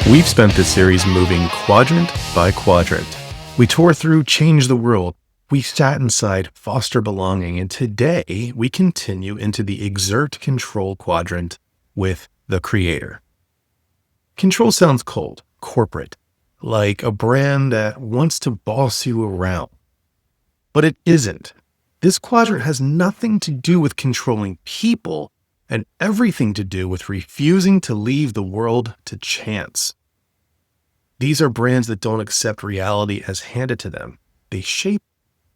We've spent this series moving quadrant by quadrant. We tore through Change the World. We sat inside Foster Belonging. And today we continue into the Exert Control quadrant with the Creator. Control sounds cold, corporate, like a brand that wants to boss you around. But it isn't. This quadrant has nothing to do with controlling people and everything to do with refusing to leave the world to chance. These are brands that don't accept reality as handed to them. They shape,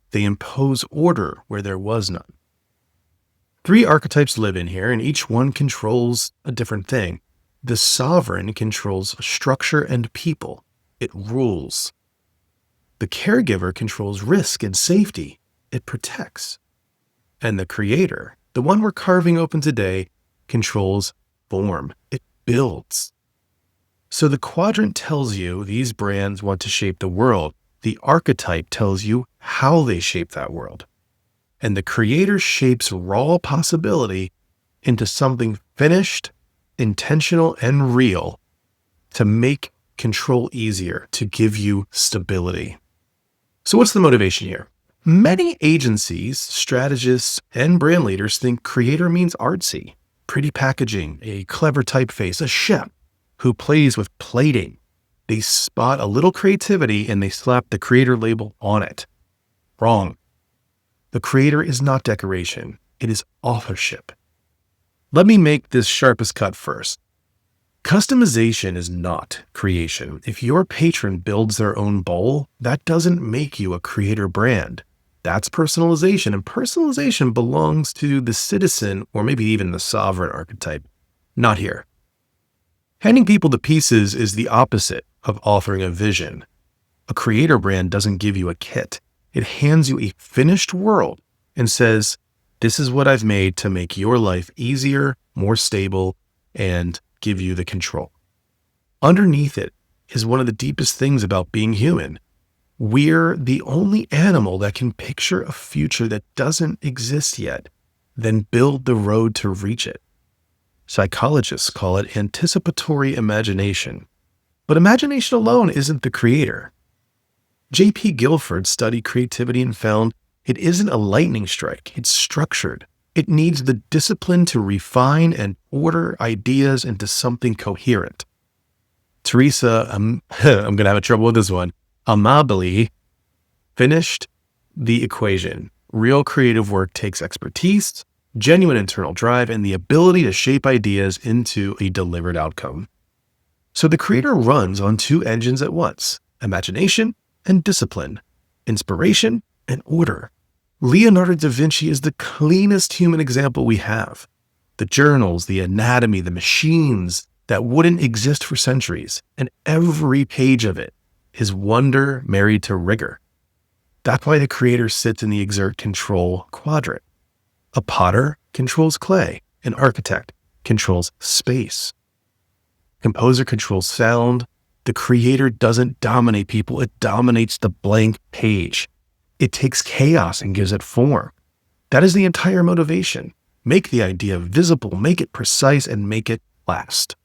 they impose order where there was none. 3 archetypes live in here, and each one controls a different thing. The sovereign controls structure and people. It rules. The caregiver controls risk and safety. It protects. And the creator, the one we're carving open today, controls form. It builds. So the quadrant tells you these brands want to shape the world. The archetype tells you how they shape that world. And the creator shapes raw possibility into something finished, intentional, and real to make control easier, to give you stability. So what's the motivation here? Many agencies, strategists, and brand leaders think creator means artsy, pretty packaging, a clever typeface, a chef who plays with plating. They spot a little creativity and they slap the creator label on it. Wrong. The creator is not decoration. It is authorship. Let me make this sharpest cut first. Customization is not creation. If your patron builds their own bowl, that doesn't make you a creator brand. That's personalization, and personalization belongs to the citizen or maybe even the sovereign archetype. Not here. Handing people to pieces is the opposite of authoring a vision. A creator brand doesn't give you a kit. It hands you a finished world and says, this is what I've made to make your life easier, more stable, and give you the control. Underneath it is one of the deepest things about being human. We're the only animal that can picture a future that doesn't exist yet, then build the road to reach it. Psychologists call it anticipatory imagination. But imagination alone isn't the creator. J.P. Guilford studied creativity and found it isn't a lightning strike. It's structured. It needs the discipline to refine and order ideas into something coherent. Teresa, I'm going to have trouble with this one, Amabile finished the equation. Real creative work takes expertise, genuine internal drive, and the ability to shape ideas into a delivered outcome. So the creator runs on 2 engines at once, imagination and discipline, inspiration and order. Leonardo da Vinci is the cleanest human example we have. The journals, the anatomy, the machines that wouldn't exist for centuries, and every page of it is wonder married to rigor. That's why the creator sits in the exert control quadrant. A potter controls clay. An architect controls space. Composer controls sound. The creator doesn't dominate people. It dominates the blank page. It takes chaos and gives it form. That is the entire motivation. Make the idea visible, make it precise, and make it last.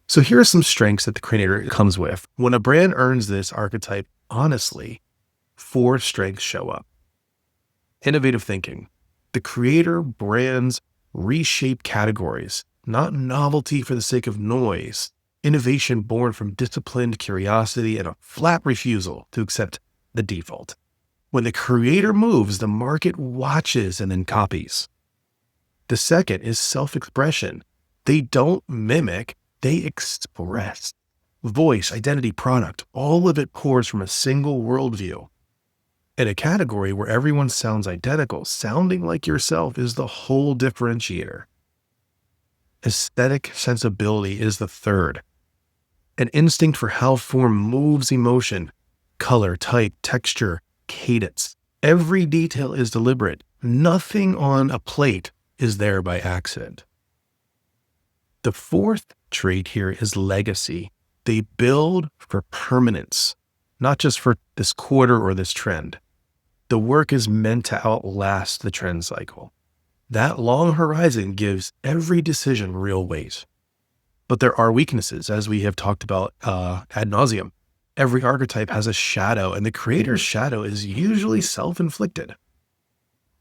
So here are some strengths that the creator comes with. When a brand earns this archetype honestly, 4 strengths show up. Innovative thinking. The creator brands reshape categories, not novelty for the sake of noise. Innovation born from disciplined curiosity and a flat refusal to accept the default. When the creator moves, the market watches and then copies. The second is self-expression. They don't mimic, they express. Voice, identity, product, all of it pours from a single worldview. In a category where everyone sounds identical, sounding like yourself is the whole differentiator. Aesthetic sensibility is the third. An instinct for how form moves emotion, color, type, texture, cadence. Every detail is deliberate. Nothing on a plate is there by accident. The fourth trait here is legacy. They build for permanence, not just for this quarter or this trend. The work is meant to outlast the trend cycle. That long horizon gives every decision real weight. But there are weaknesses, as we have talked about ad nauseum. Every archetype has a shadow, and the creator's shadow is usually self-inflicted.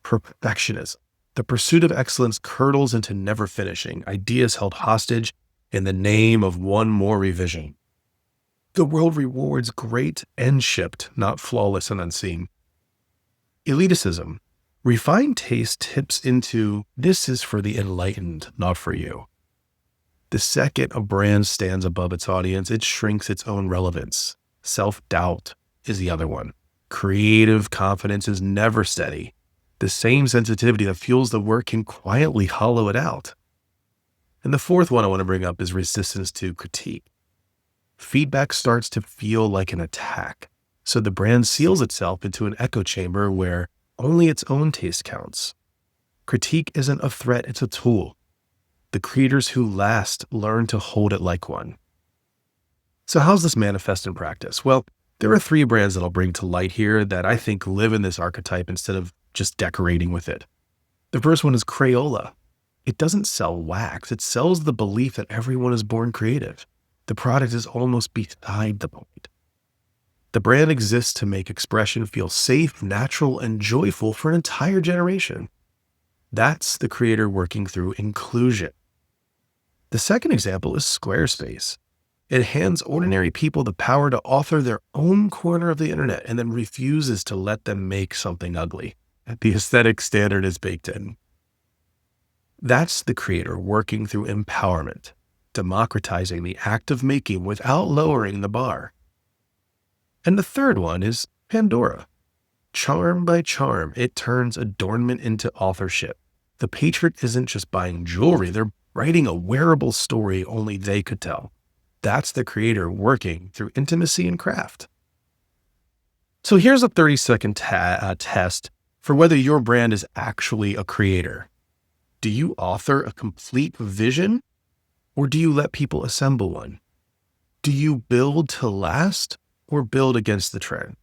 Perfectionism. The pursuit of excellence curdles into never finishing, ideas held hostage in the name of one more revision. The world rewards great and shipped, not flawless and unseen. Elitism. Refined taste tips into, this is for the enlightened, not for you. The second a brand stands above its audience, it shrinks its own relevance. Self-doubt is the other one. Creative confidence is never steady. The same sensitivity that fuels the work can quietly hollow it out. And the fourth one I want to bring up is resistance to critique. Feedback starts to feel like an attack, so the brand seals itself into an echo chamber where only its own taste counts. Critique isn't a threat, it's a tool. The creators who last learn to hold it like one. So how's this manifest in practice? Well, there are 3 brands that I'll bring to light here that I think live in this archetype instead of just decorating with it. The first one is Crayola. It doesn't sell wax, it sells the belief that everyone is born creative. The product is almost beside the point. The brand exists to make expression feel safe, natural, and joyful for an entire generation. That's the creator working through inclusion. The second example is Squarespace. It hands ordinary people the power to author their own corner of the internet and then refuses to let them make something ugly. The aesthetic standard is baked in. That's the creator working through empowerment, democratizing the act of making without lowering the bar. And the third one is Pandora. Charm by charm, it turns adornment into authorship. The patron isn't just buying jewelry, they're writing a wearable story only they could tell. That's the creator working through intimacy and craft. So here's a 30-second test for whether your brand is actually a creator. Do you author a complete vision, or do you let people assemble one? Do you build to last, or build against the trend?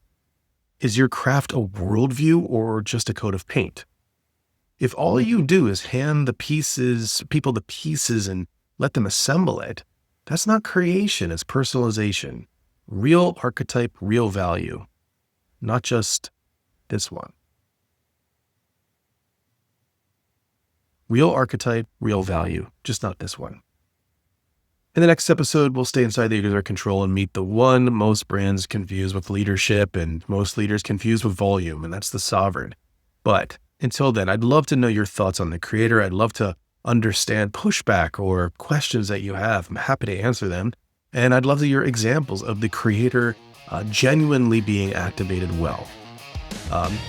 Is your craft a worldview or just a coat of paint? If all you do is hand people the pieces and let them assemble it, that's not creation, it's personalization. Real archetype, real value. Not just this one. Real archetype, real value, just not this one. In the next episode, we'll stay inside the user control and meet the one most brands confuse with leadership and most leaders confuse with volume, and that's the sovereign. But until then, I'd love to know your thoughts on the creator. I'd love to understand pushback or questions that you have. I'm happy to answer them. And I'd love to hear examples of the creator genuinely being activated well.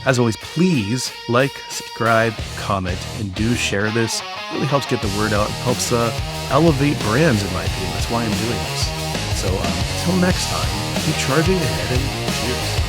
As always, please like, subscribe, comment, and do share this. It really helps get the word out. It helps elevate brands, in my opinion. That's why I'm doing this. So until next time, keep charging ahead and cheers.